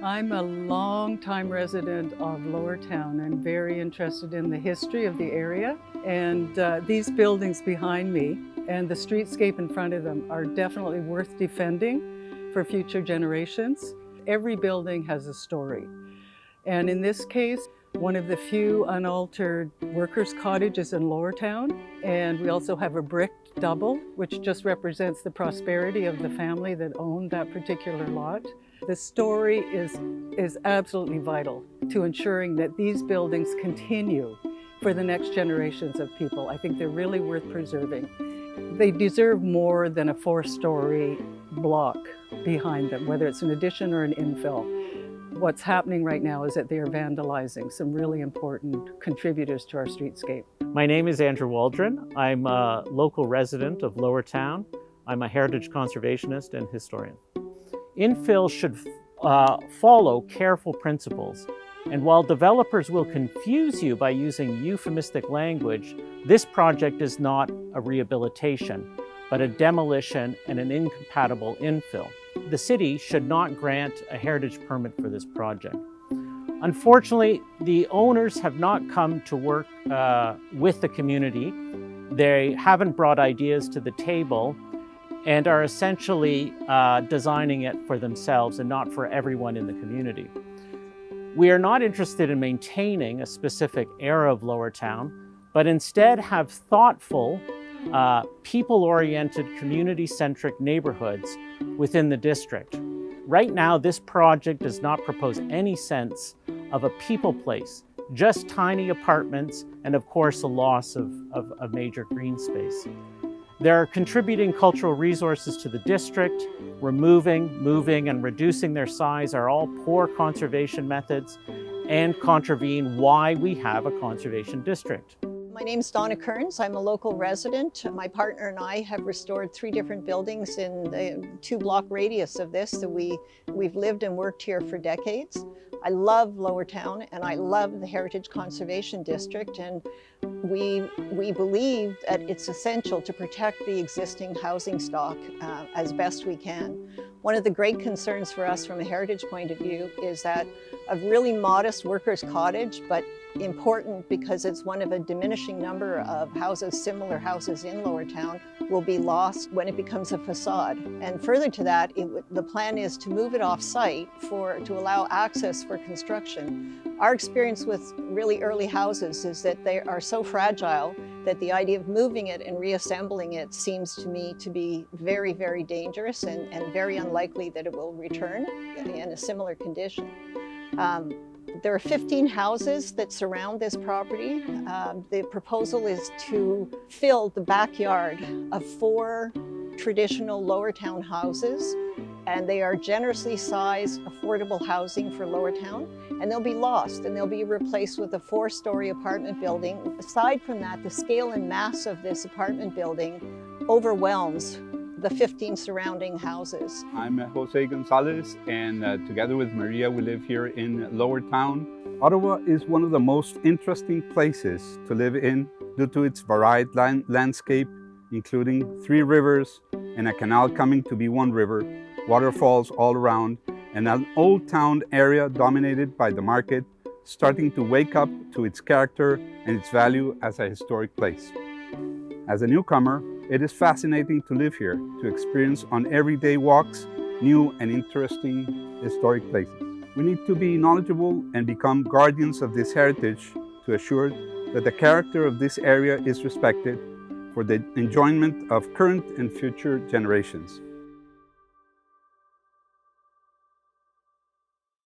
I'm a long-time resident of Lower Town. I'm very interested in the history of the area, and these buildings behind me and the streetscape in front of them are definitely worth defending for future generations. Every building has a story, and in this case, one of the few unaltered workers' cottages in Lower Town, and we also have a brick double, which just represents the prosperity of the family that owned that particular lot. The story is absolutely vital to ensuring that these buildings continue for the next generations of people. I think they're really worth preserving. They deserve more than a four-story block behind them, whether it's an addition or an infill. What's happening right now is that they are vandalizing some really important contributors to our streetscape. My name is Andrew Waldron. I'm a local resident of Lower Town. I'm a heritage conservationist and historian. Infill should follow careful principles, and while developers will confuse you by using euphemistic language, this project is not a rehabilitation, but a demolition and an incompatible infill. The city should not grant a heritage permit for this project. Unfortunately, the owners have not come to work with the community. They haven't brought ideas to the table and are essentially designing it for themselves and not for everyone in the community. We are not interested in maintaining a specific era of Lower Town, but instead have thoughtful, people-oriented, community-centric neighborhoods within the district. Right now, this project does not propose any sense of a people place, just tiny apartments and of course a loss of major green space. There are contributing cultural resources to the district. Removing, moving, and reducing their size are all poor conservation methods and contravene why we have a conservation district. My name is Donna Kearns. I'm a local resident. My partner and I have restored 3 different buildings in the 2-block radius of this that we've lived and worked here for decades. I love Lower Town and I love the Heritage Conservation District, and we believe that it's essential to protect the existing housing stock as best we can. One of the great concerns for us from a heritage point of view is that a really modest workers' cottage, but important because it's one of a diminishing number of houses, similar houses in Lower Town, will be lost when it becomes a facade. And further to that, the plan is to move it off-site to allow access for construction. Our experience with really early houses is that they are so fragile that the idea of moving it and reassembling it seems to me to be very, very dangerous and very unlikely that it will return in a similar condition. There are 15 houses that surround this property. The proposal is to fill the backyard of 4 traditional Lower Town houses, and they are generously sized, affordable housing for Lower Town, and they'll be lost and they'll be replaced with a 4-story apartment building. Aside from that, the scale and mass of this apartment building overwhelms the 15 surrounding houses. I'm Jose Gonzalez, and together with Maria, we live here in Lower Town. Ottawa is one of the most interesting places to live in due to its varied landscape, including 3 rivers and a canal coming to be 1 river, waterfalls all around, and an old town area dominated by the market, starting to wake up to its character and its value as a historic place. As a newcomer, it is fascinating to live here, to experience on everyday walks new and interesting historic places. We need to be knowledgeable and become guardians of this heritage to assure that the character of this area is respected for the enjoyment of current and future generations.